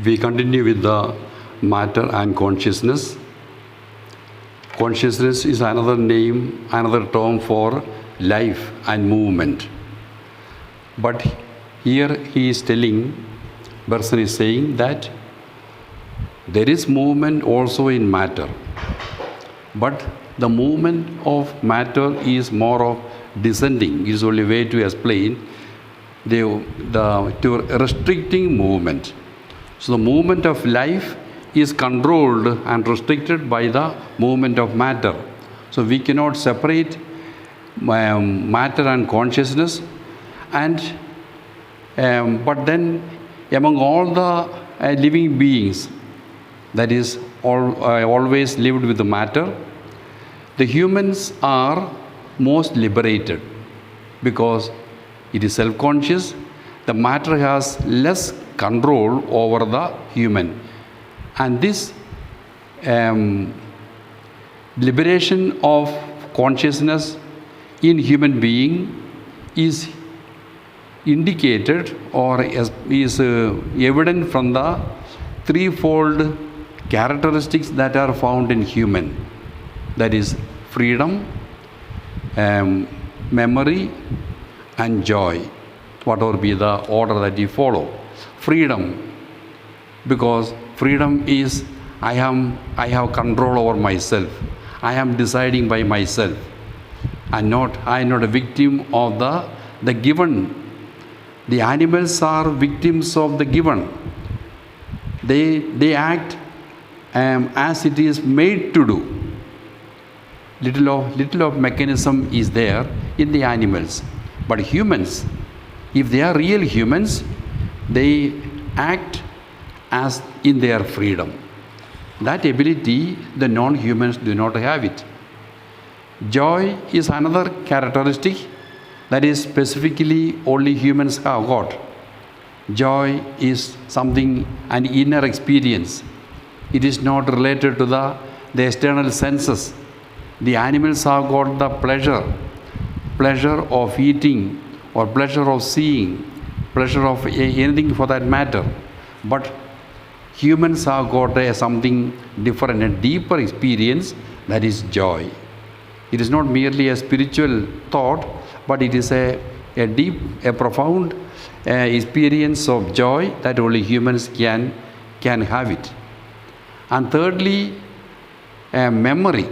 We continue with the matter and consciousness. Consciousness is another name, another term for life and movement. But here he is telling, Bergson is saying that there is movement also in matter. But the movement of matter is more of descending. It is only way to explain to restricting movement. So the movement of life is controlled and restricted by the movement of matter. So we cannot separate matter and consciousness. And but then among all the living beings, that is always lived with the matter, the humans are most liberated because it is self-conscious. The matter has less control over the human. And this liberation of consciousness in human being is indicated or is evident from the threefold characteristics that are found in human. That is freedom, memory, and joy, whatever be the order that you follow. Freedom, because freedom is I have control over myself. I am deciding by myself. I am not a victim of the given. The animals are victims of the given. They act as it is made to do. Little of mechanism is there in the animals. But humans, if they are real humans, they act as in their freedom. That ability the non-humans do not have it. Joy is another characteristic that is specifically only humans have got. Joy is something, an inner experience. It is not related to the external senses. The animals have got the pleasure of eating or pleasure of seeing, pleasure of anything for that matter. But humans have got something different, a deeper experience, that is joy. It is not merely a spiritual thought, but it is a deep, a profound experience of joy that only humans can have it. And thirdly, memory.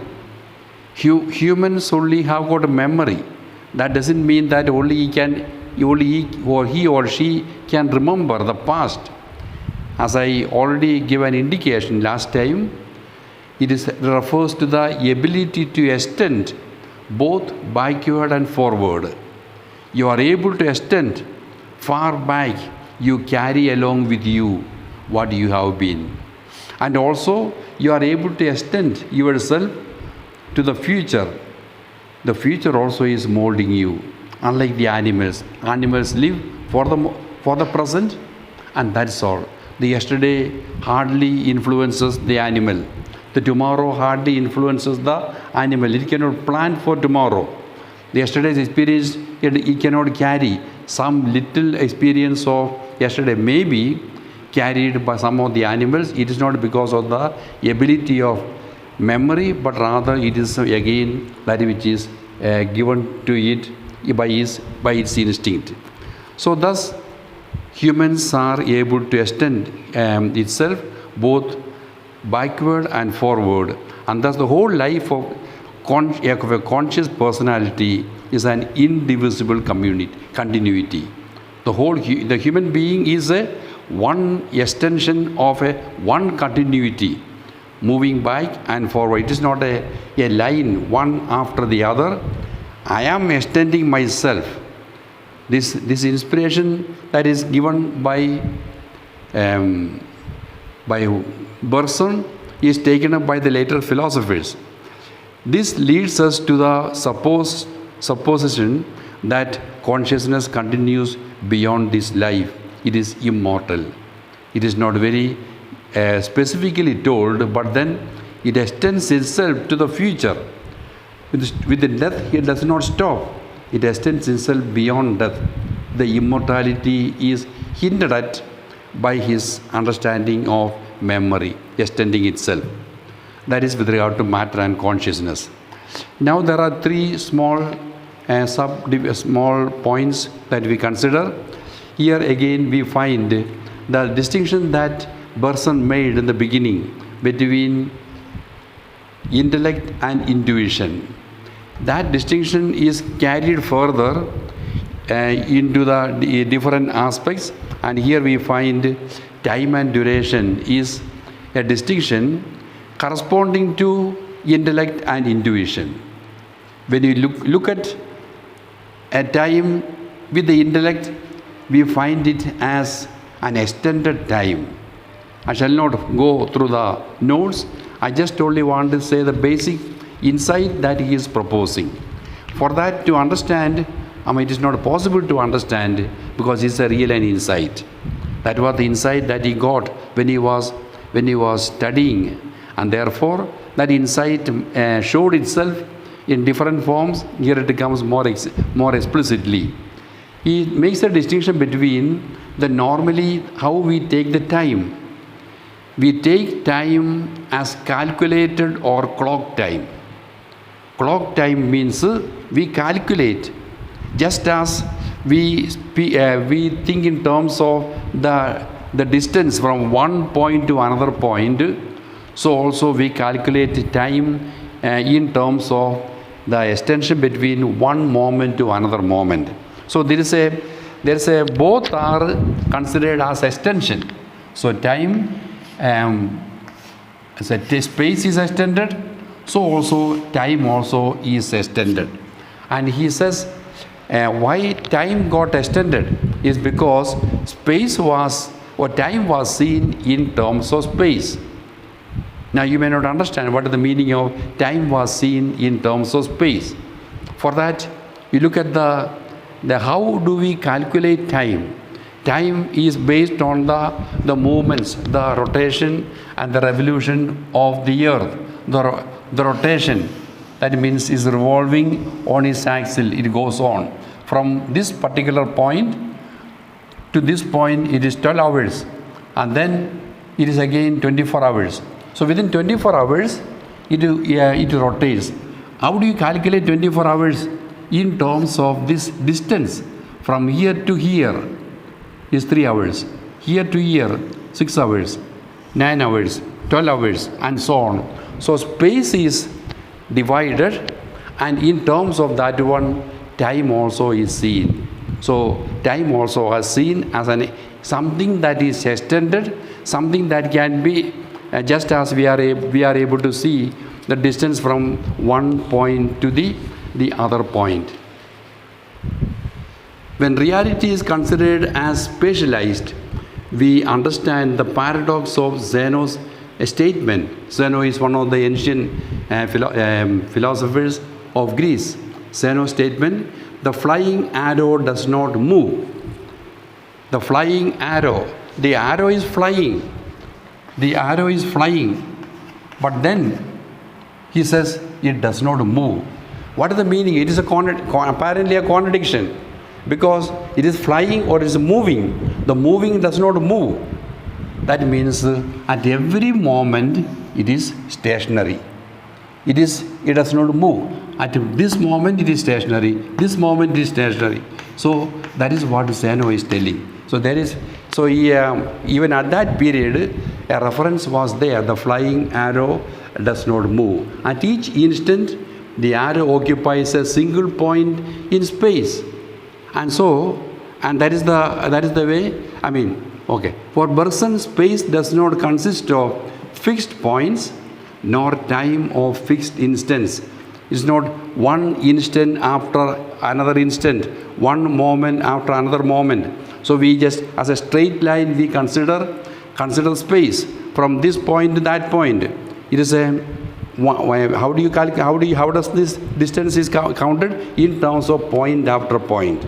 Humans only have got a memory. That doesn't mean that only he or she can remember the past. As I already gave an indication last time, it refers to the ability to extend both backward and forward. You are able to extend far back. You carry along with you what you have been. And also, you are able to extend yourself to the future. The future also is molding you. Unlike the animals live for the present, and that's all. The yesterday hardly influences the animal. The tomorrow hardly influences the animal. It cannot plan for tomorrow. The yesterday's experience, it cannot carry. Some little experience of yesterday may be carried by some of the animals. It is not because of the ability of memory, but rather it is again that which is given to it by its instinct. So thus, humans are able to extend itself both backward and forward, and thus the whole life of a conscious personality is an indivisible continuity. The human being is a one extension of a one continuity, moving back and forward. It is not a line one after the other. I am extending myself. This inspiration that is given by Bergson is taken up by the later philosophers. This leads us to the supposition that consciousness continues beyond this life. It is immortal. It is not very specifically told, but then it extends itself to the future. With the death, it does not stop. It extends itself beyond death. The immortality is hinted at by his understanding of memory extending itself. That is with regard to matter and consciousness. Now there are three small small points that we consider. Here again we find the distinction that Bergson made in the beginning between intellect and intuition. That distinction is carried further into the different aspects, and here we find time and duration is a distinction corresponding to intellect and intuition. When you look at a time with the intellect, we find it as an extended time. I shall not go through the notes. I just only want to say the basic insight that he is proposing. For that to understand, it is not possible to understand because it's a real insight. That was the insight that he got when he was studying, and therefore that insight showed itself in different forms. Here it comes more explicitly. He makes a distinction between the normally how we take the time. We take time as calculated or clock time. Clock time means we calculate, just as we think in terms of the distance from one point to another point. So also we calculate time in terms of the extension between one moment to another moment. So there is a both are considered as extension. So time, space is extended. So also time also is extended. And he says why time got extended is because time was seen in terms of space. Now you may not understand what is the meaning of time was seen in terms of space. For that, you look at the how do we calculate time. Time is based on the movements, the rotation and the revolution of the earth. The rotation, that means is revolving on its axis. It goes on. From this particular point to this point, it is 12 hours. And then it is again 24 hours. So within 24 hours, it rotates. How do you calculate 24 hours? In terms of this distance from here to here is 3 hours. Here to here, 6 hours, 9 hours, 12 hours, and so on. So space is divided, and in terms of that one, time also is seen. So time also is seen as something that is extended, something that can be just as we are able to see the distance from one point to the other point. When reality is considered as spatialized, we understand the paradox of Zeno's statement. Zeno is one of the ancient philosophers of Greece. Zeno's statement, the flying arrow does not move. The flying arrow, the arrow is flying. The arrow is flying. But then he says it does not move. What is the meaning? It is apparently a contradiction, because it is flying or it is moving. The moving does not move. That means at every moment it is stationary. It does not move. At this moment it is stationary. This moment it is stationary. So that is what Zeno is telling. Even at that period, a reference was there. The flying arrow does not move. At each instant, the arrow occupies a single point in space. And that is the way. For Bergson, space does not consist of fixed points nor time of fixed instants. It's not one instant after another instant, one moment after another moment. So we just, as a straight line, we consider space from this point to that point. It is how do you calculate? How does this distance is counted? In terms of point after point.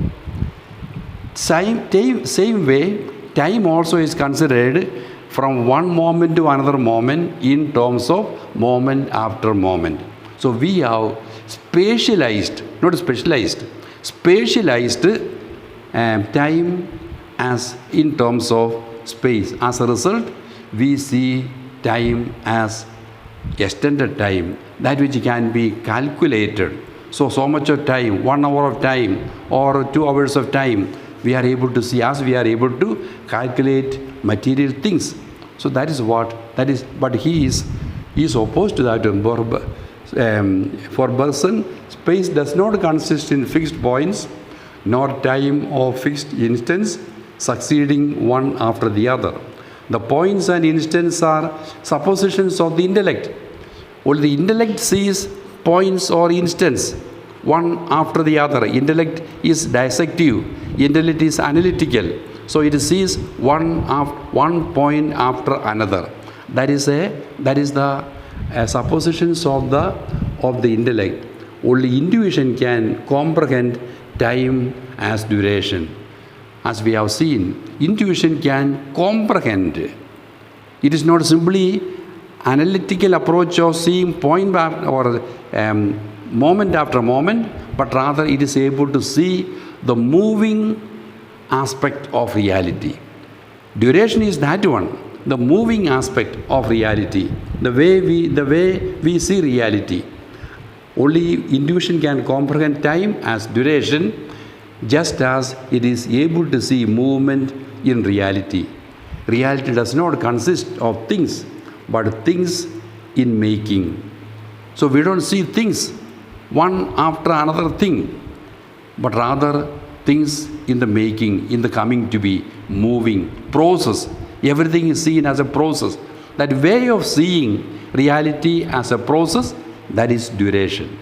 Same way, time also is considered from one moment to another moment in terms of moment after moment. So we have spatialized, not specialized, spatialized time as in terms of space. As a result, we see time as extended time, that which can be calculated. So much of time, 1 hour of time or 2 hours of time, we are able to see as we are able to calculate material things. So that is what, but he is opposed to that. For Bergson, space does not consist in fixed points, nor time or fixed instants succeeding one after the other. The points and instants are suppositions of the intellect. Only the intellect sees points or instants one after the other. Intellect is dissective, intellect is analytical. So it sees one point after another. That is the suppositions of the intellect. Only intuition can comprehend time as duration. As we have seen, intuition can comprehend. It is not simply analytical approach of seeing point or moment after moment, but rather it is able to see the moving aspect of reality. Duration is that one, the moving aspect of reality, the way we see reality. Only intuition can comprehend time as duration, just as it is able to see movement in reality. Reality does not consist of things, but things in making. So we don't see things one after another thing, but rather things in the making, in the coming to be, moving, process. Everything is seen as a process. That way of seeing reality as a process, that is duration.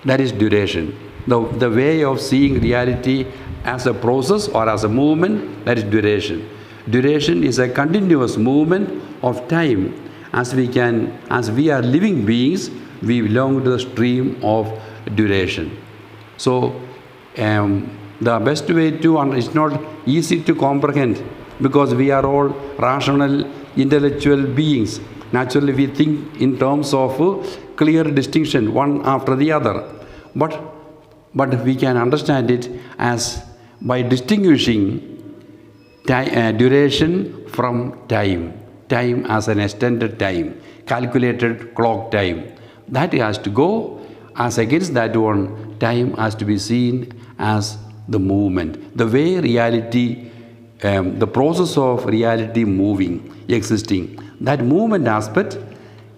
That is duration. The way of seeing reality as a process or as a movement, that is duration. Duration is a continuous movement of time. As we are living beings, we belong to the stream of duration. So the best way to it's not easy to comprehend, because we are all rational, intellectual beings. Naturally, we think in terms of clear distinction, one after the other. But we can understand it as by distinguishing duration from time. Time as an extended time, calculated clock time. That has to go. As against that one, time has to be seen as the movement. The way reality, the process of reality moving, existing. That movement aspect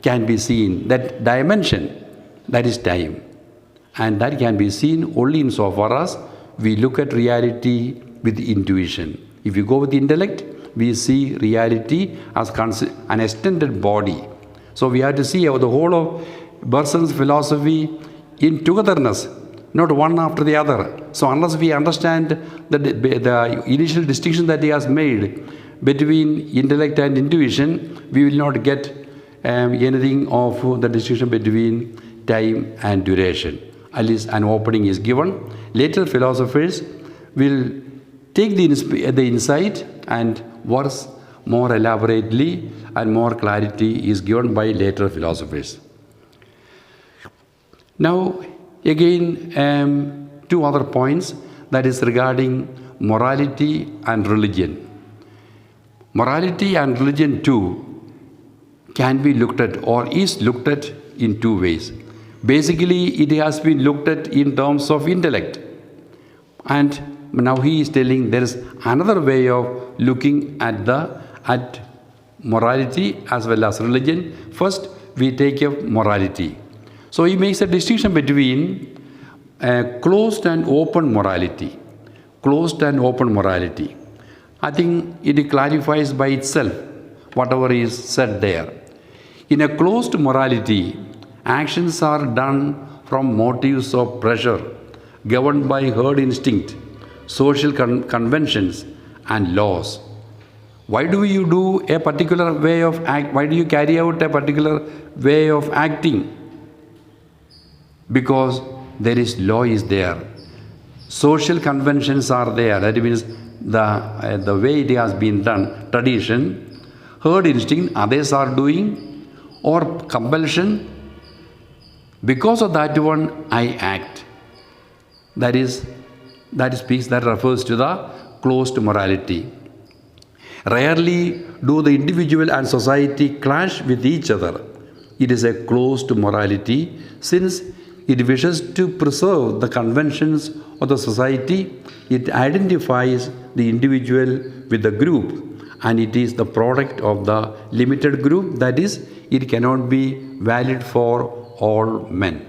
can be seen, that dimension, that is time. And that can be seen only insofar as we look at reality with intuition. If you go with intellect, we see reality as an extended body. So we have to see the whole of Bergson's philosophy in togetherness, not one after the other. So unless we understand the initial distinction that he has made between intellect and intuition, we will not get anything of the distinction between time and duration. At least an opening is given. Later philosophers will take the insight and works more elaborately, and more clarity is given by later philosophers. Now, again, two other points, that is regarding morality and religion. Morality and religion too can be looked at, or is looked at, in two ways. Basically, it has been looked at in terms of intellect. And now he is telling there is another way of looking at morality as well as religion. First, we take up morality. So he makes a distinction between closed and open morality. Closed and open morality. I think it clarifies by itself whatever is said there. In a closed morality, actions are done from motives of pressure, governed by herd instinct, social conventions, and laws. Why do you do a particular way of why do you carry out a particular way of acting? Because there is law is there. Social conventions are there. That means the way it has been done, tradition, herd instinct, others are doing, or compulsion. Because of that one, I act. That refers to the closed morality. Rarely do the individual and society clash with each other. It is a closed morality since it wishes to preserve the conventions of the society. It identifies the individual with the group, and it is the product of the limited group, that is, it cannot be valid for all men.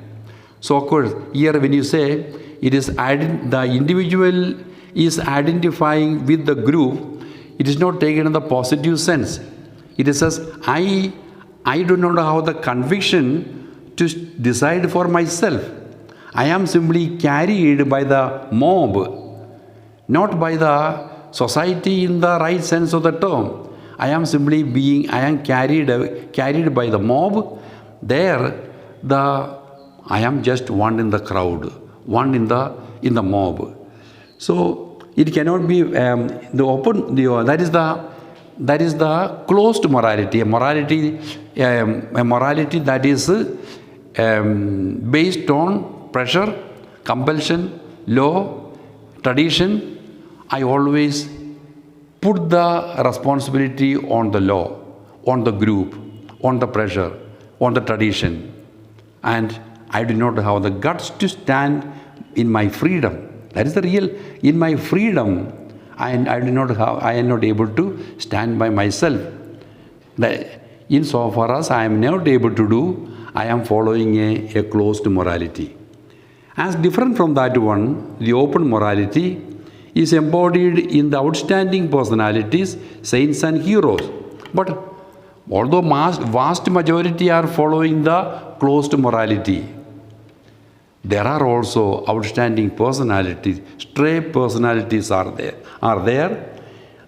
So, of course, here when you say it is the individual is identifying with the group, it is not taken in the positive sense. It is as I do not have the conviction to decide for myself. I am simply carried by the mob, not by the society in the right sense of the term. I am carried by the mob. There, I am just one in the crowd, one in the mob. So it cannot be that is the closed morality, a morality that is based on pressure, compulsion, law, tradition. I always put the responsibility on the law, on the group, on the pressure, on the tradition, and I do not have the guts to stand in my freedom. That is the real, in my freedom, I am not able to stand by myself. Insofar as I am not able to do, I am following a closed morality. As different from that one, the open morality is embodied in the outstanding personalities, saints and heroes. But although vast majority are following the closed morality, there are also outstanding personalities, stray personalities are there,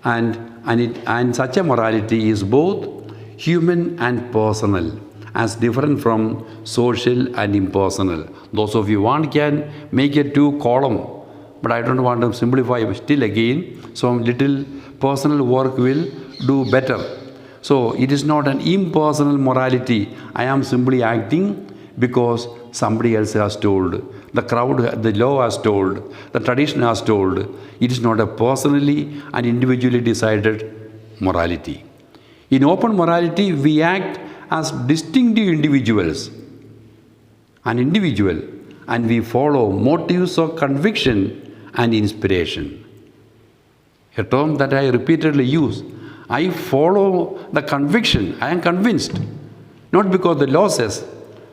and such a morality is both human and personal, as different from social and impersonal. Those of you want can make a 2-column, but I don't want to simplify still again. Some little personal work will do better. So it is not an impersonal morality. I am simply acting because somebody else has told. The crowd, the law has told. The tradition has told. It is not a personally and individually decided morality. In open morality, we act as distinctive individuals. An individual, and we follow motives of conviction and inspiration. A term that I repeatedly use. I follow the conviction. I am convinced. Not because the law says,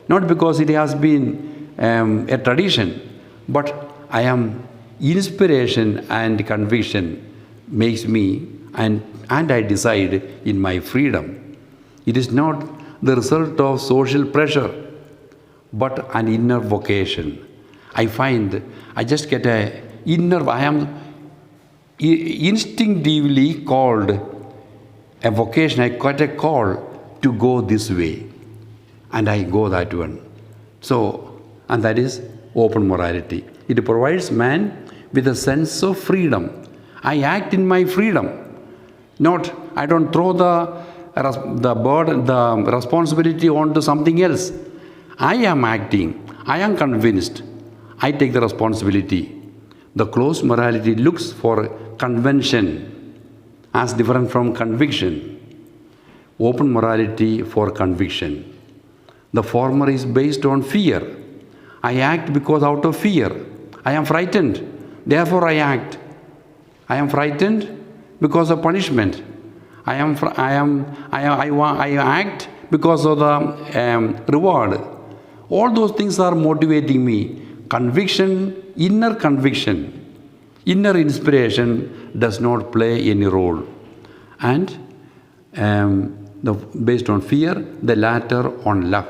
not because it has been a tradition, but I am inspiration and conviction makes me, and I decide in my freedom. It is not the result of social pressure, but an inner vocation. I just get I am instinctively called a vocation. I got a call to go this way, and I go that one. So, and that is open morality. It provides man with a sense of freedom. I act in my freedom. I don't throw the burden, the responsibility onto something else. I am acting. I am convinced. I take the responsibility. The closed morality looks for convention as different from conviction. Open morality for conviction. The former is based on fear. I act because out of fear. I am frightened. Therefore I act. I am frightened because of punishment. I act because of the reward. All those things are motivating me. Conviction, inner inspiration does not play any role. And based on fear, the latter on love.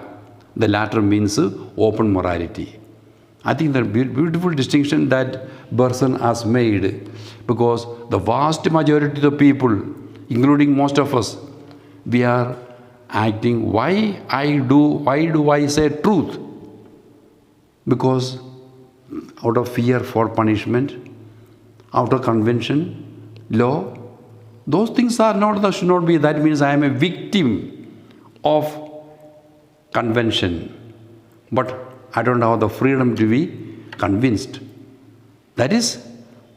The latter means open morality. I think the beautiful distinction that Bergson has made, because the vast majority of the people, including most of us, we are acting. Why do I say truth? Because out of fear for punishment, out of convention, law, those things are not, should not be. That means I am a victim of convention, but I don't have the freedom to be convinced. That is,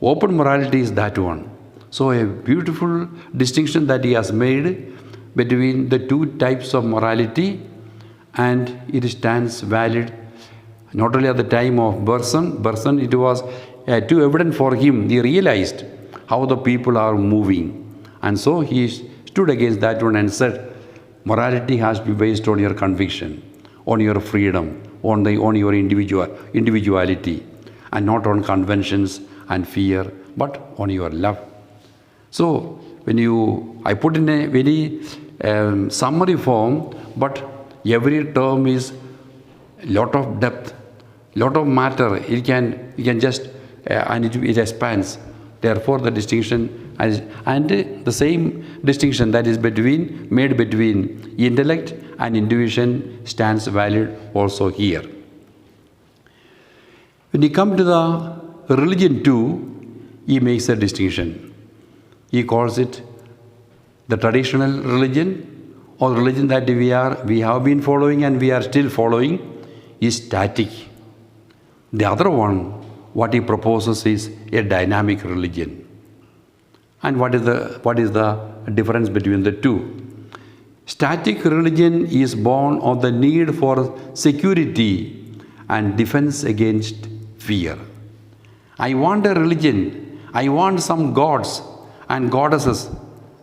open morality is that one. So a beautiful distinction that he has made between the two types of morality, and it stands valid not only at the time of Bergson, it was too evident for him. He realized how the people are moving. And so he stood against that one and said, morality has to be based on your conviction, on your freedom, on your individuality, and not on conventions and fear, but on your love. So I put in a very summary form, but every term is lot of depth, lot of matter. You can just and it expands. Therefore, the distinction and the same distinction that is made between intellect and intuition stands valid also here. When you come to the religion too, he makes a distinction. He calls it the traditional religion, or religion that we have been following and we are still following, is static. The other one, what he proposes, is a dynamic religion. And what is the difference between the two? Static religion is born of the need for security and defense against fear. I want a religion. I want some gods and goddesses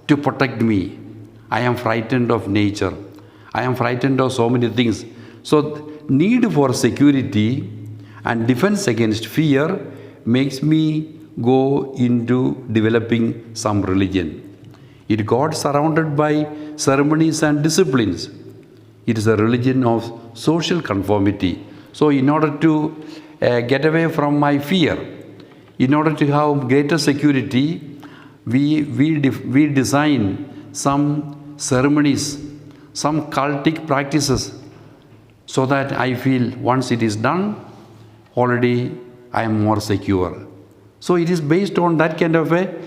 to protect me. I am frightened of nature. I am frightened of so many things. So need for security and defense against fear makes me go into developing some religion. It got surrounded by ceremonies and disciplines. It is a religion of social conformity. So in order to get away from my fear, in order to have greater security, we design some ceremonies, some cultic practices, so that I feel once it is done, already I am more secure. So it is based on that kind of very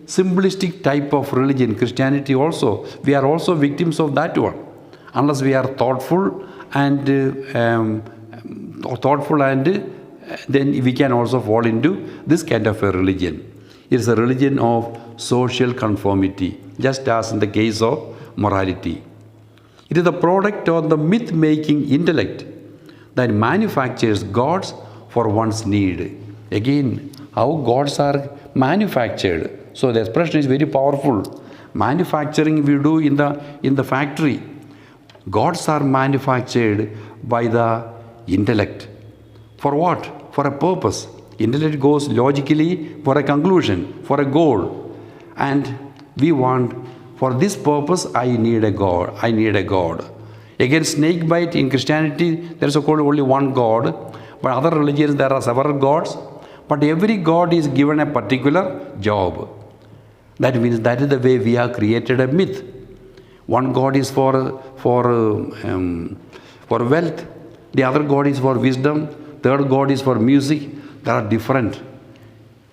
simplistic type of religion. Christianity also, we are also victims of that one. Unless we are thoughtful and then we can also fall into this kind of a religion. It is a religion of social conformity, just as in the case of morality. It is the product of the myth-making intellect that manufactures gods for one's need. Again, how gods are manufactured. So the expression is very powerful. Manufacturing we do in the factory. Gods are manufactured by the intellect. For what? For a purpose. Intellect goes logically for a conclusion, for a goal. And we want, for this purpose, I need a God. I need a God. Against snake bite in Christianity, there is only one God. But other religions, there are several gods. But every God is given a particular job. That means that is the way we have created a myth. One God is for wealth. The other God is for wisdom. Third God is for music. They are different.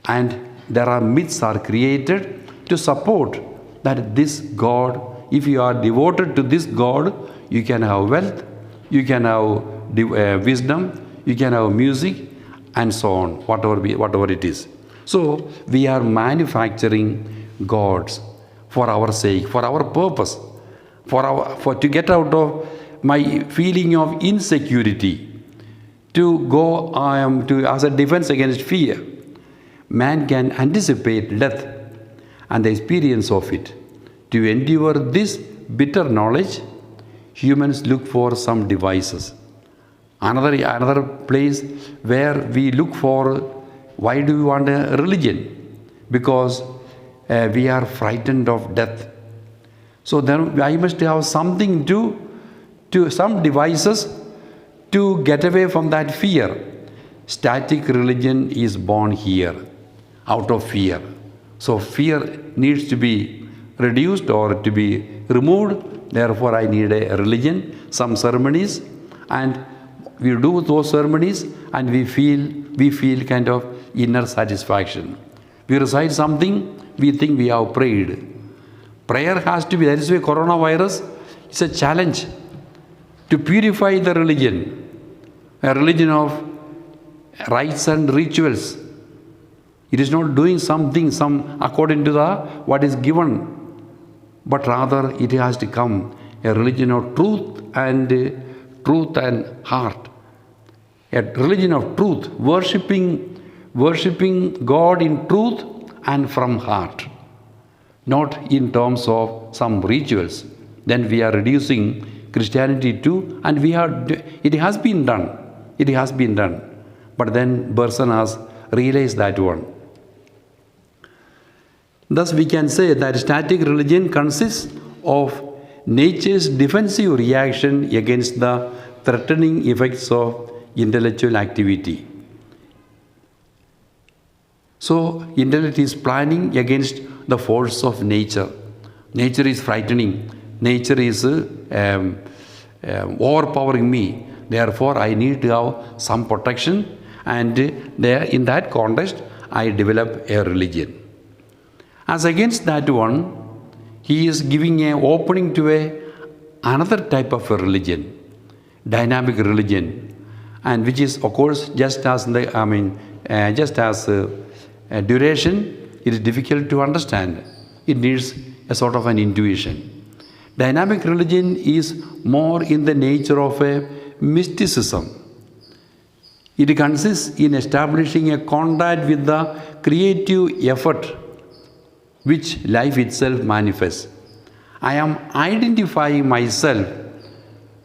And there are myths are created to support that this God, if you are devoted to this God, you can have wealth, you can have wisdom, you can have music, and so on, whatever it is. So we are manufacturing gods for our sake, for our purpose, to get out of my feeling of insecurity, to go as a defense against fear. Man can anticipate death and the experience of it. To endure this bitter knowledge, humans look for some devices. Another place where we look for, why do we want a religion? Because we are frightened of death. So then I must have something to some devices to get away from that fear. Static religion is born here, out of fear. So fear needs to be reduced or to be removed. Therefore, I need a religion, some ceremonies, and we do those ceremonies and we feel kind of inner satisfaction. We recite something, we think we have prayed. Prayer has to be, that is why coronavirus is a challenge to purify the religion, a religion of rites and rituals. It is not doing something according to the what is given, but rather it has to come a religion of truth and heart. A religion of truth, worshipping God in truth and from heart, not in terms of some rituals. Then we are reducing Christianity to, and it has been done. It has been done. But then Bergson has realized that one. Thus we can say that static religion consists of nature's defensive reaction against the threatening effects of intellectual activity. So intellect is planning against the force of nature. Nature is frightening. Nature is overpowering me. Therefore, I need to have some protection, and there, in that context, I develop a religion. As against that one, he is giving an opening to another type of a religion, dynamic religion, and which is, of course, just as duration, it is difficult to understand. It needs a sort of an intuition. Dynamic religion is more in the nature of a mysticism. It consists in establishing a contact with the creative effort which life itself manifests. I am identifying myself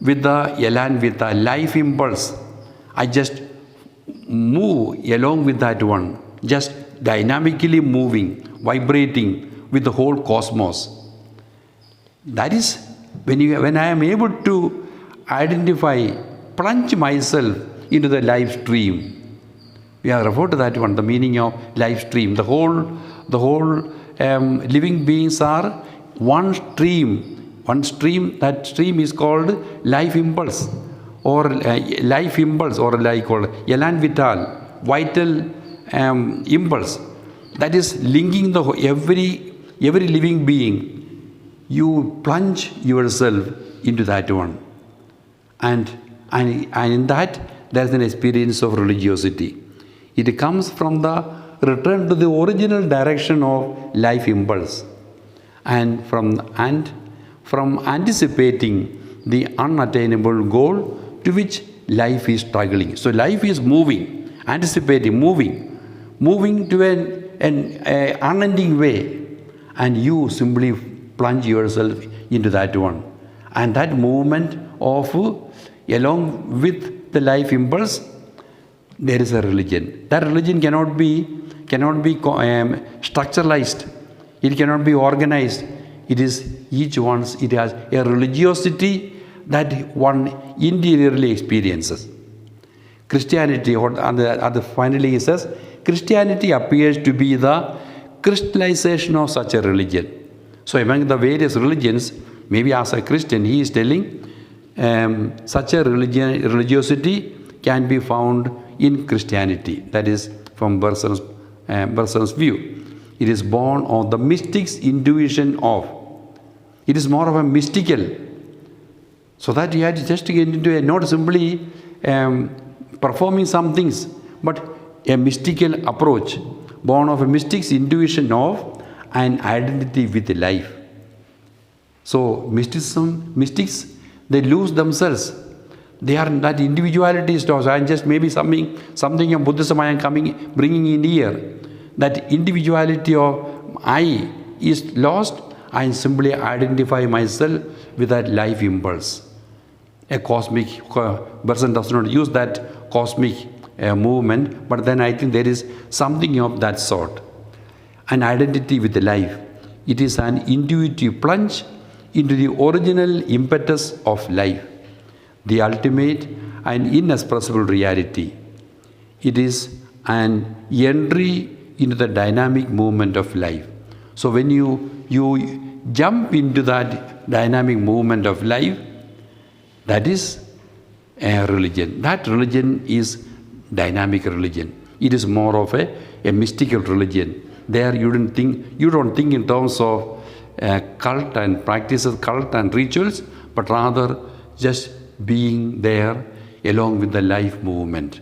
with the elan, with the life impulse. I just move along with that one, just dynamically moving, vibrating with the whole cosmos. That is when I am able to identify, plunge myself into the life stream. We have referred to that one, the meaning of life stream. The whole living beings are one stream. That stream is called life impulse, or like called elan vital, vital impulse. That is linking the every living being. You plunge yourself into that one, and in that there is an experience of religiosity. It comes from the return to the original direction of life impulse, and from anticipating the unattainable goal to which life is struggling. So life is moving, anticipating, moving to an unending way, and you simply plunge yourself into that one. And that movement of, along with the life impulse, there is a religion. That religion cannot be structuralized. It cannot be organized. It is it has a religiosity that one interiorly experiences. Christianity, finally he says, Christianity appears to be the crystallization of such a religion. So among the various religions, maybe as a Christian, he is telling such a religiosity can be found in Christianity. That is from Bergson's view. It is born of the mystic's intuition of. It is more of a mystical. So that you had to just get into not simply performing some things, but a mystical approach, born of a mystic's intuition of an identity with life. So mystics, they lose themselves. They are that individuality is lost. And just maybe something in Buddhism I am bringing in here. That individuality of I is lost. I simply identify myself with that life impulse. A cosmic, Bergson does not use that cosmic movement, but then I think there is something of that sort. An identity with life. It is an intuitive plunge into the original impetus of life, the ultimate and inexpressible reality. It is an entry into the dynamic movement of life. So when you jump into that dynamic movement of life, that is a religion. That religion is dynamic religion. It is more of a mystical religion. There you don't think in terms of cult and practices, cult and rituals, but rather just being there along with the life movement.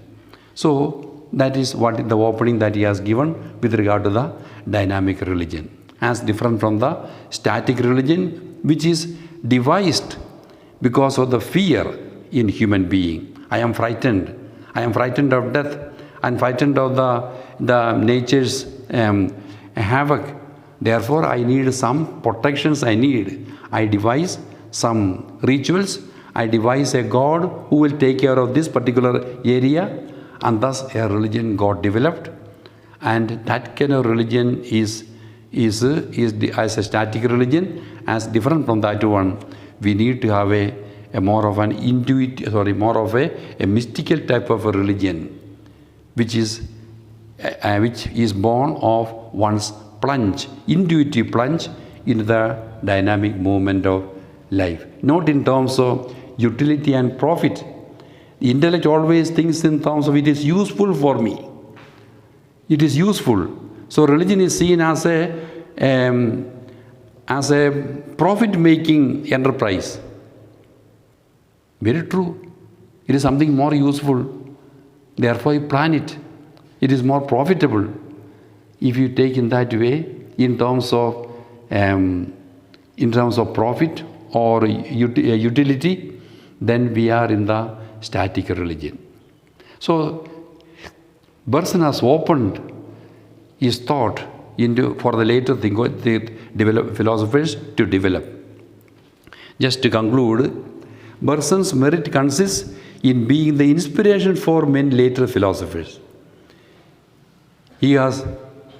So that is what the opening that he has given with regard to the dynamic religion, as different from the static religion, which is devised because of the fear in human being. I am frightened. I am frightened of death and frightened of the nature's havoc. Therefore, I need some protections. I devise some rituals. I devise a God who will take care of this particular area, and thus a religion got developed. And that kind of religion is as a static religion, as different from that one. We need to have a more of an more of a mystical type of a religion, which is born of one's intuitive plunge into the dynamic movement of life, not in terms of utility and profit. The intellect always thinks in terms of it is useful for me. It is useful. So religion is seen as a profit-making enterprise. Very true. It is something more useful. Therefore, you plan it. It is more profitable. If you take in that way, in terms of profit or utility, then we are in the static religion. So, Bergson has opened his thought for the later philosophers to develop. Just to conclude, Bergson's merit consists in being the inspiration for many later philosophers. He has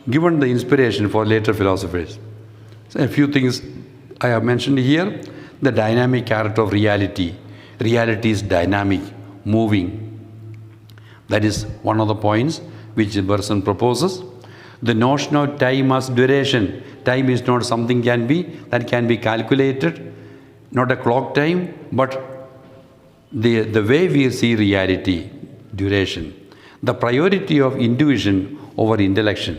given the inspiration for later philosophers. So a few things I have mentioned here. The dynamic character of reality. Reality is dynamic, moving. That is one of the points which Bergson proposes. The notion of time as duration. Time is not something that can be calculated, not a clock time, but the way we see reality, duration. The priority of intuition over intellection.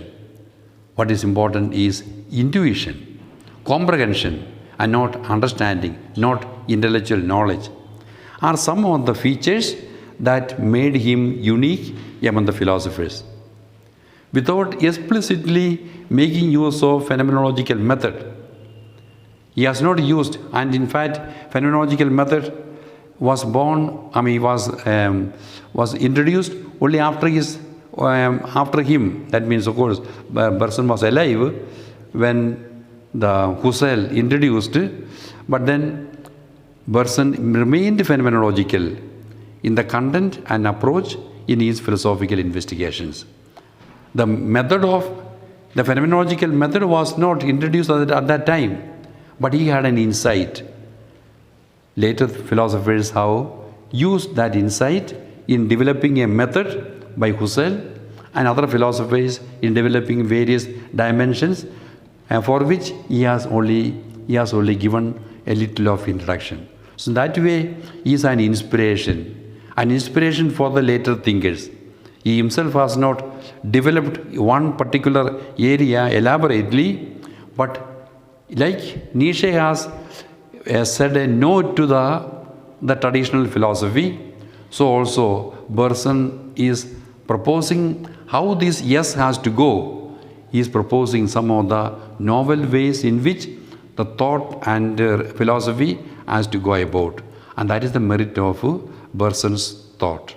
What is important is intuition, comprehension, and not understanding, not intellectual knowledge, are some of the features that made him unique among the philosophers. Without explicitly making use of phenomenological method, he has not used, and in fact, phenomenological method was introduced only after him. That means, of course, Bergson was alive when the Husserl introduced, but then Bergson remained phenomenological in the content and approach in his philosophical investigations. The phenomenological method was not introduced at that time, but he had an insight. Later philosophers have used that insight in developing a method by Husserl and other philosophers in developing various dimensions, for which he has only given a little of introduction. So that way he is an inspiration for the later thinkers. He himself has not developed one particular area elaborately, but like Nietzsche has said a no to the traditional philosophy, so also Bergson is proposing how this yes has to go. He is proposing some of the novel ways in which the thought and philosophy has to go about, and that is the merit of Bergson's thought.